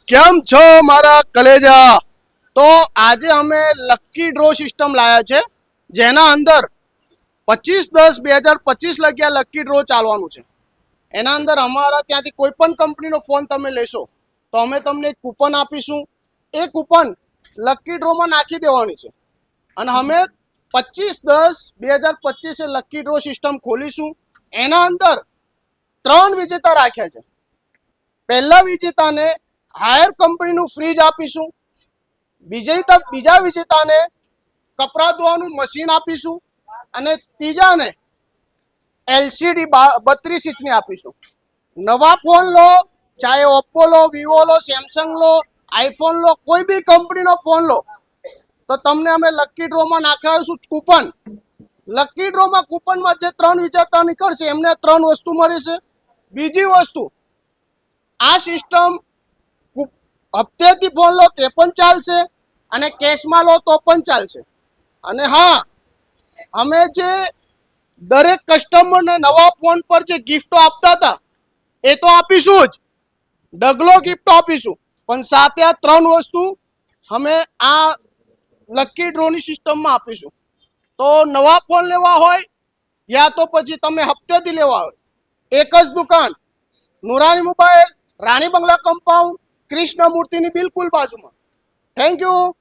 કેમ છો મારા કલેજા? તો આજે અમે લકી ડ્રો સિસ્ટમ લાયા છે, જેના અંદર 25/10/2025 લગ્યા લકી ડ્રો ચાલવાનું છે. એના અંદર અમારા ત્યાંથી કોઈ પણ કંપનીનો ફોન તમે લેશો તો અમે તમને એક કૂપન આપીશું. એ કૂપન લકી ડ્રોમાં નાખી દેવાની છે અને અમે 25/10/2025 એ લકી ડ્રો સિસ્ટમ ખોલીશું. એના અંદર 3 વિજેતા રાખ્યા છે. પહેલા વિજેતાને હાયર કંપનીનું ફ્રીજ આપીશું. બીજા વિજેતાને કપડાં ધોવાનું મશીન આપીશું અને ત્રીજાને LCD 32 ઇંચની આપીશું. નવા ફોન લો, ચાહે ઓપ્પો લો, વિવો લો, સેમસંગ લો, આઈફોન લો, કોઈ બી કંપનીનો ફોન લો તો તમને અમે લકી ડ્રોમાં નાખાવીશું કૂપન. લકી ડ્રોમાં કૂપનમાં જે 3 વિજેતા નીકળશે એમને 3 વસ્તુ મળી છે. બીજી વસ્તુ, આ સિસ્ટમ હપ્તેથી ફોન લો તે પણ ચાલશે અને કેશમાં લો તો પણ ચાલશે. અને હા, અમે જે દરેક કસ્ટમરને નવા ફોન પર જે ગિફ્ટો આપતા હતા એ તો આપીશું જ, ડગલો ગિફ્ટ આપીશું, પણ સાથે આ 3 વસ્તુ અમે આ લકી ડ્રોની સિસ્ટમમાં આપીશું. તો નવા ફોન લેવા હોય યા તો પછી તમે હપ્તેથી લેવા હોય, એક જ દુકાન, નુરાની મોબાઈલ, રાણી બંગલા કમ્પાઉન્ડ, કૃષ્ણ મૂર્તિની બિલકુલ બાજુમાં. Thank you.